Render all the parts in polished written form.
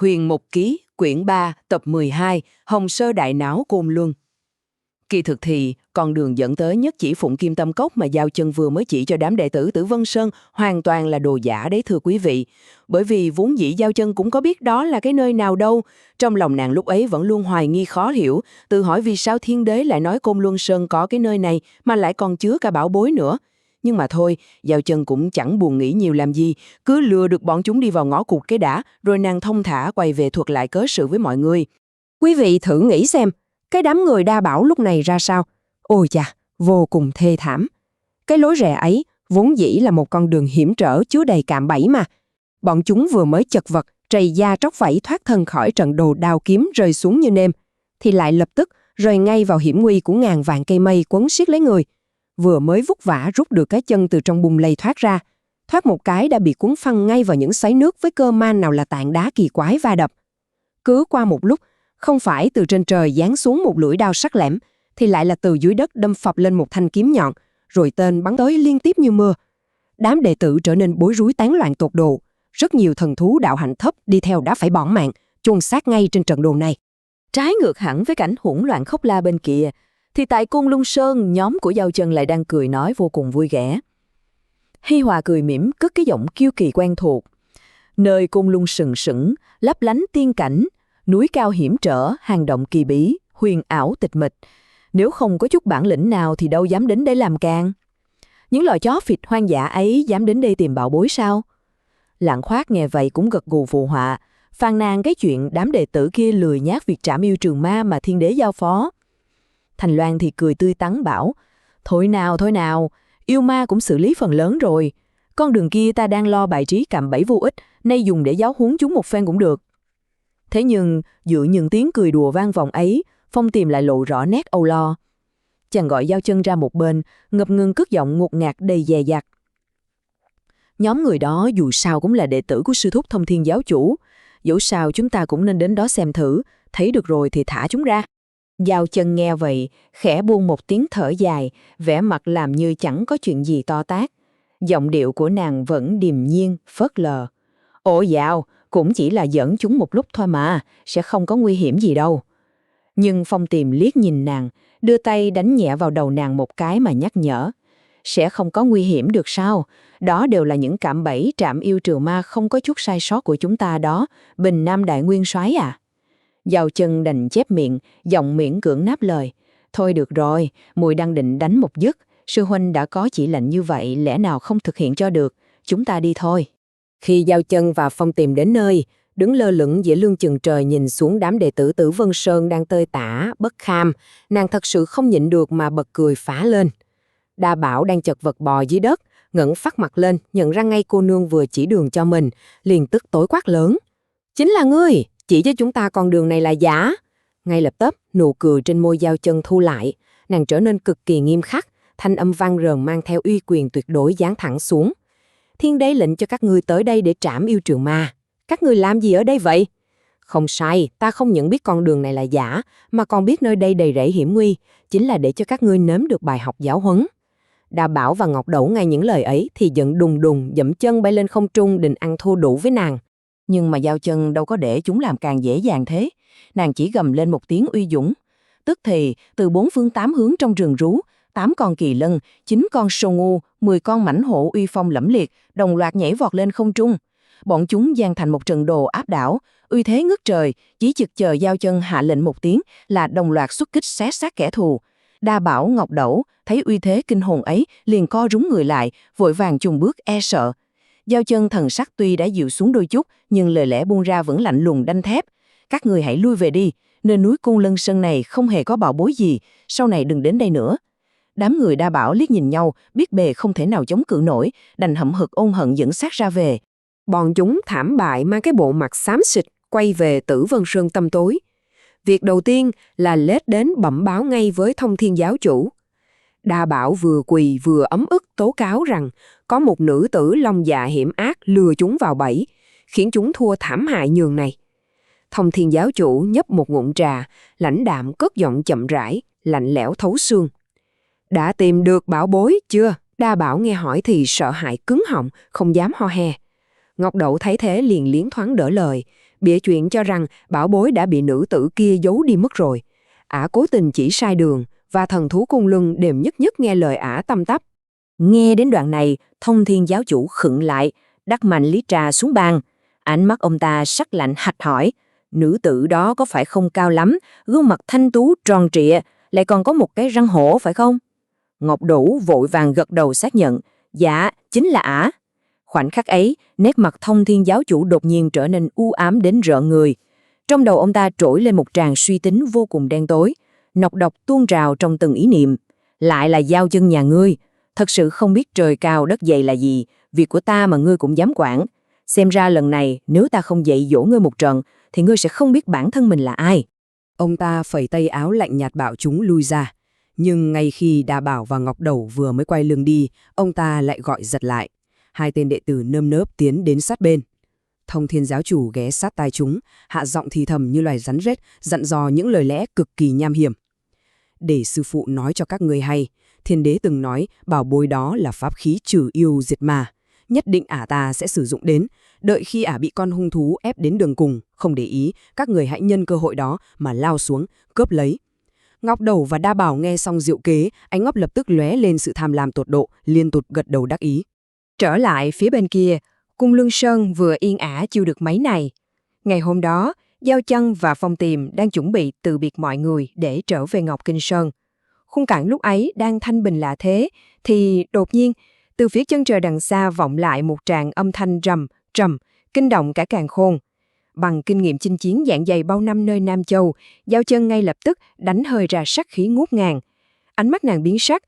Huyền Mục Ký, quyển 3, tập 12, Hồng Sơ Đại Náo Côn Luân. Kỳ thực thì, con đường dẫn tới Nhất Chỉ Phụng Kim Tâm Cốc mà Giao Chân vừa mới chỉ cho đám đệ tử Tử Vân Sơn hoàn toàn là đồ giả đấy thưa quý vị. Bởi vì vốn dĩ Giao Chân cũng có biết đó là cái nơi nào đâu. Trong lòng nàng lúc ấy vẫn luôn hoài nghi khó hiểu, tự hỏi vì sao Thiên Đế lại nói Côn Luân Sơn có cái nơi này mà lại còn chứa cả bảo bối nữa. Nhưng mà thôi, Giao Chân cũng chẳng buồn nghĩ nhiều làm gì, cứ lừa được bọn chúng đi vào ngõ cụt cái đã, rồi nàng thông thả quay về thuật lại cớ sự với mọi người. Quý vị thử nghĩ xem, cái đám người đa bảo lúc này ra sao? Ôi chà, vô cùng thê thảm. Cái lối rẽ ấy vốn dĩ là một con đường hiểm trở chứa đầy cạm bẫy mà. Bọn chúng vừa mới chật vật, trầy da tróc vảy thoát thân khỏi trận đồ đao kiếm rơi xuống như nêm, thì lại lập tức rơi ngay vào hiểm nguy của ngàn vạn cây mây quấn siết lấy người. Vừa mới vúc vả rút được cái chân từ trong bùn lầy thoát một cái đã bị cuốn phăng ngay vào những xoáy nước với cơ man nào là tảng đá kỳ quái va đập. Cứ qua một lúc, không phải từ trên trời giáng xuống một lưỡi đao sắc lẻm, thì lại là từ dưới đất đâm phập lên một thanh kiếm nhọn, rồi tên bắn tới liên tiếp như mưa. Đám đệ tử trở nên bối rối tán loạn tột độ, rất nhiều thần thú đạo hạnh thấp đi theo đã phải bỏng mạng, chôn xác ngay trên trận đồ này. Trái ngược hẳn với cảnh hỗn loạn khốc la bên kia, thì tại Côn Luân Sơn, nhóm của Giao Chân lại đang cười nói vô cùng vui vẻ. Hi Hòa cười mỉm cất cái giọng kiêu kỳ quen thuộc. Nơi Côn Luân sừng sững, lấp lánh tiên cảnh, núi cao hiểm trở, hang động kỳ bí, huyền ảo tịch mịch. Nếu không có chút bản lĩnh nào thì đâu dám đến đây làm càng. Những loài chó phịt hoang dã ấy dám đến đây tìm bảo bối sao? Lạng Khoát nghe vậy cũng gật gù phụ họa, phàn nàn cái chuyện đám đệ tử kia lười nhác việc trảm yêu trường ma mà Thiên Đế giao phó. Thành Loan thì cười tươi tắn bảo, thôi nào, yêu ma cũng xử lý phần lớn rồi. Con đường kia ta đang lo bài trí cạm bẫy vô ích, nay dùng để giáo huấn chúng một phen cũng được. Thế nhưng, giữa những tiếng cười đùa vang vọng ấy, Phong Tiềm lại lộ rõ nét âu lo. Chàng gọi Giao Chân ra một bên, ngập ngừng cất giọng ngột ngạt đầy dè dặt. Nhóm người đó dù sao cũng là đệ tử của sư thúc Thông Thiên giáo chủ. Dẫu sao chúng ta cũng nên đến đó xem thử, thấy được rồi thì thả chúng ra. Giao Chân nghe vậy, khẽ buông một tiếng thở dài, vẻ mặt làm như chẳng có chuyện gì to tát. Giọng điệu của nàng vẫn điềm nhiên, phớt lờ. Ồ dạo, cũng chỉ là dẫn chúng một lúc thôi mà, sẽ không có nguy hiểm gì đâu. Nhưng Phong Tiềm liếc nhìn nàng, đưa tay đánh nhẹ vào đầu nàng một cái mà nhắc nhở. Sẽ không có nguy hiểm được sao? Đó đều là những cạm bẫy trảm yêu trừ ma không có chút sai sót của chúng ta đó, Bình Nam Đại Nguyên Soái à. Giao Chân đành chép miệng, giọng miễn cưỡng đáp lời. Thôi được rồi, muội đang định đánh một giấc, sư huynh đã có chỉ lệnh như vậy lẽ nào không thực hiện cho được, chúng ta đi thôi. Khi Giao Chân và Phong Tiềm đến nơi, đứng lơ lửng giữa lưng chừng trời nhìn xuống đám đệ tử Tử Vân Sơn đang tơi tả, bất kham, nàng thật sự không nhịn được mà bật cười phá lên. Đa Bảo đang chật vật bò dưới đất, ngẩng phát mặt lên, nhận ra ngay cô nương vừa chỉ đường cho mình, liền tức tối quát lớn. Chính là ngươi, chỉ cho chúng ta con đường này là giả. Ngay lập tức, nụ cười trên môi Giao Chân thu lại, nàng trở nên cực kỳ nghiêm khắc, thanh âm vang rờn mang theo uy quyền tuyệt đối giáng thẳng xuống. Thiên Đế lệnh cho các ngươi tới đây để trảm yêu trường ma. Các ngươi làm gì ở đây vậy? Không sai, ta không những biết con đường này là giả, mà còn biết nơi đây đầy rẫy hiểm nguy, chính là để cho các ngươi nếm được bài học giáo huấn. Đa Bảo và Ngọc Đẩu nghe những lời ấy thì giận đùng đùng, dẫm chân bay lên không trung định ăn thua đủ với nàng. Nhưng mà Giao Chân đâu có để chúng làm càng dễ dàng thế. Nàng chỉ gầm lên một tiếng uy dũng. Tức thì, từ 4 phương 8 hướng trong rừng rú, 8 con kỳ lân, 9 con sâu ngu, 10 con mãnh hổ uy phong lẫm liệt, đồng loạt nhảy vọt lên không trung. Bọn chúng dàn thành một trận đồ áp đảo, uy thế ngất trời, chỉ chực chờ Giao Chân hạ lệnh một tiếng là đồng loạt xuất kích xé xác kẻ thù. Đa Bảo Ngọc Đẩu thấy uy thế kinh hồn ấy liền co rúm người lại, vội vàng chùng bước e sợ. Giao Chân thần sắc tuy đã dịu xuống đôi chút, nhưng lời lẽ buông ra vẫn lạnh lùng đanh thép. Các người hãy lui về đi, nơi núi Côn Luân Sơn này không hề có bảo bối gì, sau này đừng đến đây nữa. Đám người Đa Bảo liếc nhìn nhau, biết bề không thể nào chống cự nổi, đành hậm hực ôn hận dẫn xác ra về. Bọn chúng thảm bại mang cái bộ mặt xám xịt quay về Tử Vân Sơn tăm tối. Việc đầu tiên là lết đến bẩm báo ngay với Thông Thiên giáo chủ. Đa Bảo vừa quỳ vừa ấm ức tố cáo rằng có một nữ tử lòng dạ hiểm ác lừa chúng vào bẫy, khiến chúng thua thảm hại nhường này. Thông Thiên giáo chủ nhấp một ngụm trà, lãnh đạm cất giọng chậm rãi, lạnh lẽo thấu xương. Đã tìm được bảo bối chưa? Đa Bảo nghe hỏi thì sợ hãi cứng họng, không dám ho he. Ngọc Đậu thấy thế liền liến thoáng đỡ lời, Bịa chuyện cho rằng bảo bối đã bị nữ tử kia giấu đi mất rồi. Ả cố tình chỉ sai đường, và thần thú Côn Luân đều nhất nhất nghe lời Ả tăm tắp. Nghe đến đoạn này, Thông Thiên giáo chủ khựng lại, đặt mạnh ly trà xuống bàn. Ánh mắt ông ta sắc lạnh hạch hỏi, nữ tử đó có phải không cao lắm, gương mặt thanh tú tròn trịa, lại còn có một cái răng hổ phải không? Ngọc Đũ vội vàng gật đầu xác nhận, dạ, chính là Ả. Khoảnh khắc ấy, nét mặt Thông Thiên giáo chủ đột nhiên trở nên u ám đến rợn người. Trong đầu ông ta trỗi lên một tràng suy tính vô cùng đen tối, nọc độc tuôn trào trong từng ý niệm. Lại là Giao Chân nhà ngươi, thật sự không biết trời cao đất dày là gì, việc của ta mà ngươi cũng dám quản. Xem ra lần này nếu ta không dạy dỗ ngươi một trận, thì ngươi sẽ không biết bản thân mình là ai. Ông ta phẩy tay áo lạnh nhạt bảo chúng lui ra. Nhưng ngay khi Đa Bảo và Ngọc Đẩu vừa mới quay lưng đi, ông ta lại gọi giật lại. Hai tên đệ tử nơm nớp tiến đến sát bên. Thông Thiên giáo chủ ghé sát tai chúng, hạ giọng thì thầm như loài rắn rết, dặn dò những lời lẽ cực kỳ nham hiểm. Để sư phụ nói cho các ngươi hay, Thiên đế từng nói bảo bối đó là pháp khí trừ yêu diệt ma. Nhất định Ả ta sẽ sử dụng đến, đợi khi Ả bị con hung thú ép đến đường cùng, không để ý, các người hãy nhân cơ hội đó mà lao xuống, cướp lấy. Ngọc Đẩu và Đa Bảo nghe xong diệu kế, ánh mắt lập tức lóe lên sự tham lam tột độ, liên tục gật đầu đắc ý. Trở lại phía bên kia, Cung Luân Sơn vừa yên ả chưa được mấy ngày. Ngày hôm đó, Giao Chân và Phong Tiềm đang chuẩn bị từ biệt mọi người để trở về Ngọc Kinh Sơn. Khung cảnh lúc ấy đang thanh bình lạ thế, thì đột nhiên, từ phía chân trời đằng xa vọng lại một tràng âm thanh rầm, trầm, kinh động cả càn khôn. Bằng kinh nghiệm chinh chiến dạng dày bao năm nơi Nam Châu, Giao Chân ngay lập tức đánh hơi ra sắc khí ngút ngàn. Ánh mắt nàng biến sắc,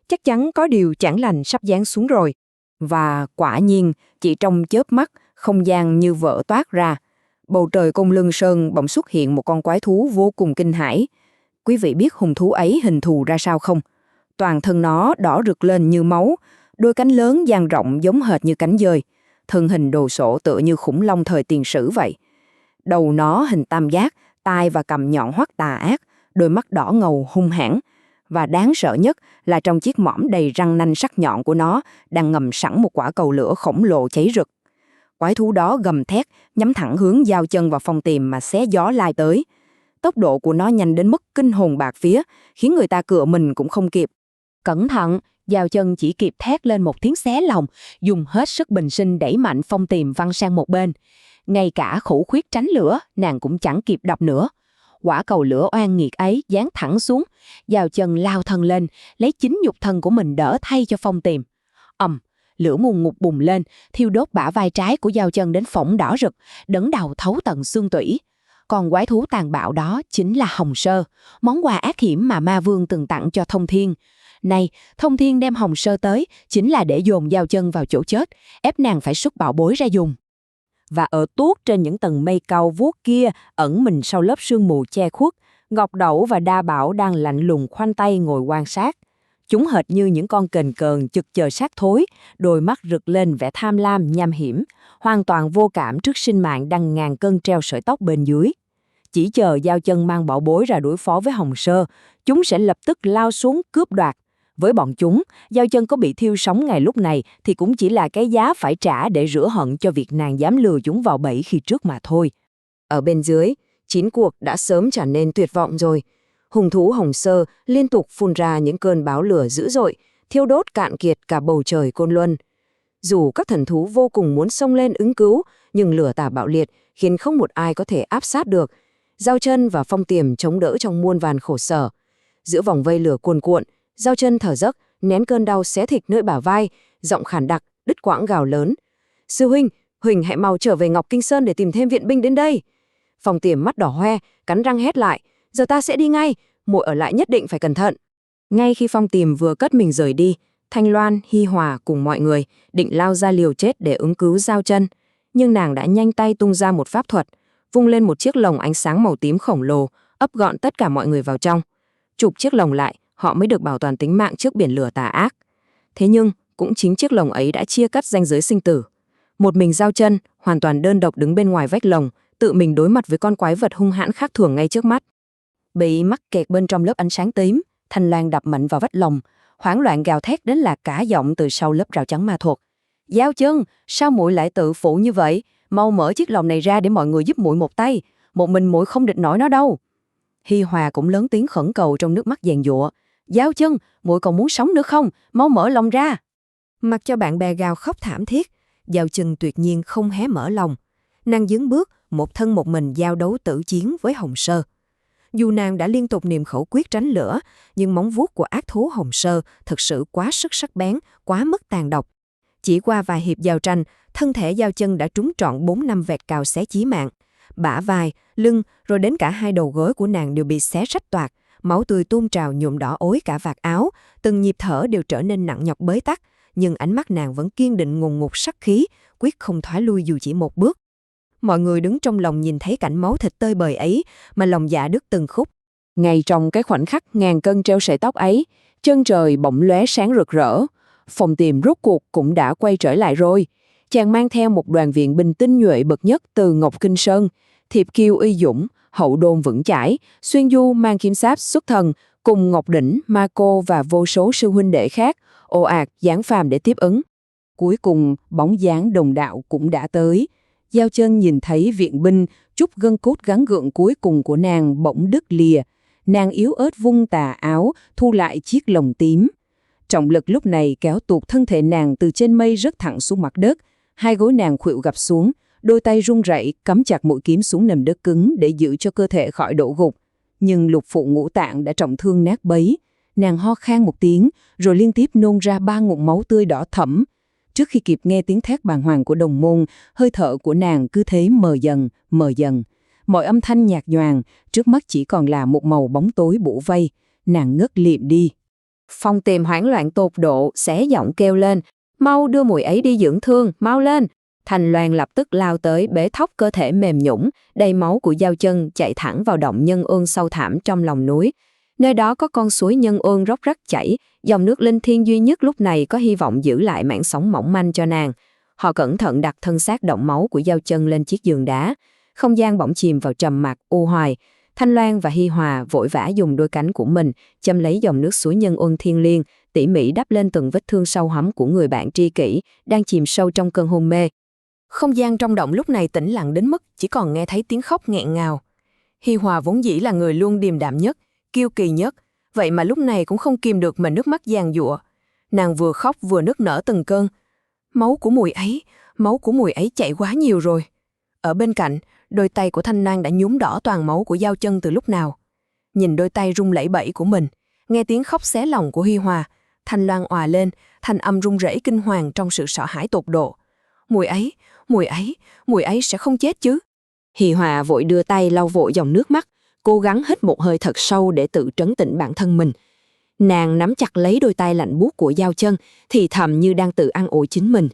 chắc chắn có điều chẳng lành sắp giáng xuống rồi. Và quả nhiên, chỉ trong chớp mắt, không gian như vỡ toát ra. Bầu trời Côn Luân Sơn bỗng xuất hiện một con quái thú vô cùng kinh hãi. Quý vị biết hung thú ấy hình thù ra sao không? Toàn thân nó đỏ rực lên như máu, đôi cánh lớn dang rộng giống hệt như cánh dơi, thân hình đồ sộ tựa như khủng long thời tiền sử vậy. Đầu nó hình tam giác, tai và cằm nhọn hoắt tà ác, đôi mắt đỏ ngầu hung hãn. Và đáng sợ nhất là trong chiếc mõm đầy răng nanh sắc nhọn của nó đang ngầm sẵn một quả cầu lửa khổng lồ cháy rực. Quái thú đó gầm thét, nhắm thẳng hướng Giao Chân và Phong Tiềm mà xé gió lai tới. Tốc độ của nó nhanh đến mức kinh hồn bạt vía, khiến người ta cựa mình cũng không kịp. Cẩn thận, Giao Chân chỉ kịp thét lên một tiếng xé lòng, dùng hết sức bình sinh đẩy mạnh Phong Tiềm văng sang một bên. Ngay cả khẩu khuyết tránh lửa, nàng cũng chẳng kịp đập nữa. Quả cầu lửa oan nghiệt ấy giáng thẳng xuống, Giao Chân lao thân lên, lấy chính nhục thân của mình đỡ thay cho Phong Tiềm. Lửa ngùn ngụt bùng lên, thiêu đốt bả vai trái của Giao Chân đến phỏng đỏ rực, đấn đầu thấu tận xương tủy. Còn quái thú tàn bạo đó chính là Hồng Sơ, món quà ác hiểm mà Ma Vương từng tặng cho Thông Thiên. Nay, Thông Thiên đem Hồng Sơ tới chính là để dồn Giao Chân vào chỗ chết, ép nàng phải xuất bảo bối ra dùng. Và ở tuốt trên những tầng mây cao vuốt kia, ẩn mình sau lớp sương mù che khuất, Ngọc Đẩu và Đa Bảo đang lạnh lùng khoanh tay ngồi quan sát. Chúng hệt như những con kền cờn chực chờ xác thối, đôi mắt rực lên vẻ tham lam nham hiểm, hoàn toàn vô cảm trước sinh mạng đang ngàn cân treo sợi tóc bên dưới. Chỉ chờ Giao Chân mang bảo bối ra đối phó với Hồng Sơ, chúng sẽ lập tức lao xuống cướp đoạt. Với bọn chúng, Giao Chân có bị thiêu sống ngày lúc này thì cũng chỉ là cái giá phải trả để rửa hận cho việc nàng dám lừa chúng vào bẫy khi trước mà thôi. Ở bên dưới, chiến cuộc đã sớm trở nên tuyệt vọng rồi. Hung thú Hồng Sơ liên tục phun ra những cơn báo lửa dữ dội, thiêu đốt cạn kiệt cả bầu trời Côn Luân. Dù các thần thú vô cùng muốn xông lên ứng cứu, nhưng lửa tà bạo liệt khiến không một ai có thể áp sát được. Giao Chân và Phong Tiềm chống đỡ trong muôn vàn khổ sở. Giữa vòng vây lửa cuồn cuộn, Giao Chân thở dốc, nén cơn đau xé thịt nơi bả vai, giọng khàn đặc, đứt quãng gào lớn. Sư huynh, Huỳnh hãy mau trở về Ngọc Kinh Sơn để tìm thêm viện binh đến đây. Phong Tiềm mắt đỏ hoe, cắn răng hét lại. Giờ ta sẽ đi ngay, muội ở lại nhất định phải cẩn thận. Ngay khi Phong Tiềm vừa cất mình rời đi, Thanh Loan, Hi Hòa cùng mọi người định lao ra liều chết để ứng cứu Giao Chân. Nhưng nàng đã nhanh tay tung ra một pháp thuật, vung lên một chiếc lồng ánh sáng màu tím khổng lồ, ấp gọn tất cả mọi người vào trong. Chụp chiếc lồng lại, họ mới được bảo toàn tính mạng trước biển lửa tà ác. Thế nhưng, cũng chính chiếc lồng ấy đã chia cắt ranh giới sinh tử. Một mình Giao Chân, hoàn toàn đơn độc đứng bên ngoài vách lồng, tự mình đối mặt với con quái vật hung hãn khác thường ngay trước mắt. Bị mắc kẹt bên trong lớp ánh sáng tím, Thanh Loan đập mạnh vào vách lồng, hoảng loạn gào thét đến lạc cả giọng từ sau lớp rào chắn ma thuật. Giao Chân, sao muội lại tự phụ như vậy? mau mở chiếc lồng này ra để mọi người giúp muội một tay. Một mình muội không địch nổi nó đâu. Hi Hòa cũng lớn tiếng khẩn cầu trong nước mắt giàn giụa. Giao Chân, muội còn muốn sống nữa không? Mau mở lòng ra. Mặc cho bạn bè gào khóc thảm thiết, Giao Chân tuyệt nhiên không hé mở lòng. Nàng dấn bước, một thân một mình giao đấu tử chiến với Hồng Sơ. Dù nàng đã liên tục niệm khẩu quyết tránh lửa, nhưng móng vuốt của ác thú Hồng Sơ thực sự quá sức sắc bén, quá mức tàn độc. Chỉ qua vài hiệp giao tranh, thân thể Giao Chân đã trúng trọn 4 năm vẹt cào xé chí mạng. Bả vai, lưng, rồi đến cả hai đầu gối của nàng đều bị xé rách toạc, máu tươi tuôn trào nhuộm đỏ ối cả vạt áo, từng nhịp thở đều trở nên nặng nhọc bế tắc, nhưng ánh mắt nàng vẫn kiên định ngùn ngụt sắc khí, quyết không thoái lui dù chỉ một bước. Mọi người đứng trong lòng nhìn thấy cảnh máu thịt tơi bời ấy, mà lòng dạ đứt từng khúc. Ngay trong cái khoảnh khắc ngàn cân treo sợi tóc ấy, chân trời bỗng lóe sáng rực rỡ. Phòng tìm rốt cuộc cũng đã quay trở lại rồi. Chàng mang theo một đoàn viện binh tinh nhuệ bậc nhất từ Ngọc Kinh Sơn, Thiệp Kiêu uy dũng, hậu đôn vững chãi, Xuyên Du mang kim sáp xuất thần, cùng Ngọc Đỉnh, Ma Cô và vô số sư huynh đệ khác, ồ ạt giáng phàm để tiếp ứng. Cuối cùng, bóng dáng đồng đạo cũng đã tới. Giao Chân nhìn thấy viện binh, chút gân cốt gắng gượng cuối cùng của nàng bỗng đứt lìa. Nàng yếu ớt vung tà áo, thu lại chiếc lồng tím. Trọng lực lúc này kéo tuột thân thể nàng từ trên mây rớt thẳng xuống mặt đất. Hai gối nàng khuỵu gập xuống, đôi tay run rẩy cắm chặt mũi kiếm xuống nền đất cứng để giữ cho cơ thể khỏi đổ gục. Nhưng lục phủ ngũ tạng đã trọng thương nát bấy. Nàng ho khan một tiếng, rồi liên tiếp nôn ra 3 ngụm máu tươi đỏ thẫm. Trước khi kịp nghe tiếng thét bàng hoàng của đồng môn, hơi thở của nàng cứ thế mờ dần, mờ dần. Mọi âm thanh nhạt nhoàng, trước mắt chỉ còn là một màu bóng tối bủa vây. Nàng ngất lịm đi. Phong Tìm hoảng loạn tột độ, xé giọng kêu lên. Mau đưa muội ấy đi dưỡng thương, mau lên. Thành Loan lập tức lao tới bế thóc cơ thể mềm nhũn, đầy máu của Giao Chân chạy thẳng vào động nhân ương sâu thẳm trong lòng núi. Nơi đó có con suối nhân ương róc rách chảy, dòng nước linh thiêng duy nhất lúc này có hy vọng giữ lại mảng sống mỏng manh cho nàng. Họ cẩn thận đặt thân xác động máu của Giao Chân lên chiếc giường đá. Không gian bỗng chìm vào trầm mặc u hoài. Thanh Loan và Hi Hòa vội vã dùng đôi cánh của mình châm lấy dòng nước suối nhân ương thiêng liêng, tỉ mỉ đắp lên từng vết thương sâu hẫm của người bạn tri kỷ đang chìm sâu trong cơn hôn mê. Không gian trong động lúc này tĩnh lặng đến mức chỉ còn nghe thấy tiếng khóc nghẹn ngào. Hi Hòa vốn dĩ là người luôn điềm đạm nhất, kiêu kỳ nhất, vậy mà lúc này cũng không kìm được mà nước mắt giàn giụa. Nàng vừa khóc vừa nức nở từng cơn. Máu của muội ấy chảy quá nhiều rồi. Ở bên cạnh, đôi tay của Thanh Loan đã nhuốm đỏ toàn máu của Giao Chân từ lúc nào. Nhìn đôi tay run lẩy bẩy của mình, nghe tiếng khóc xé lòng của Hi Hòa, Thanh Loan òa lên, thanh âm run rẩy kinh hoàng trong sự sợ hãi tột độ. Muội ấy sẽ không chết chứ? Hi Hòa vội đưa tay lau vội dòng nước mắt, cố gắng hít một hơi thật sâu để tự trấn tĩnh bản thân mình. Nàng nắm chặt lấy đôi tay lạnh buốt của Giao Chân, thì thầm như đang tự an ủi chính mình.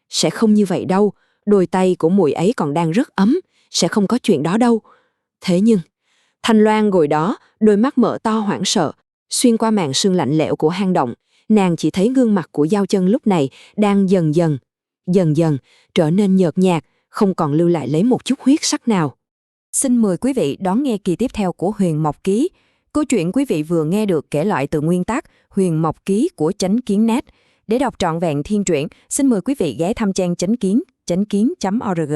Sẽ không như vậy đâu, đôi tay của muội ấy còn đang rất ấm, sẽ không có chuyện đó đâu. Thế nhưng, Thanh Loan ngồi đó, đôi mắt mở to hoảng sợ, xuyên qua màn sương lạnh lẽo của hang động, nàng chỉ thấy gương mặt của Giao Chân lúc này đang dần dần trở nên nhợt nhạt, không còn lưu lại lấy một chút huyết sắc nào. Xin mời quý vị đón nghe kỳ tiếp theo của Huyền Mộc Ký. Câu chuyện quý vị vừa nghe được kể lại từ nguyên tác Huyền Mộc Ký của Chánh Kiến Net. Để đọc trọn vẹn thiên truyện, xin mời quý vị ghé thăm trang chánh kiến.org.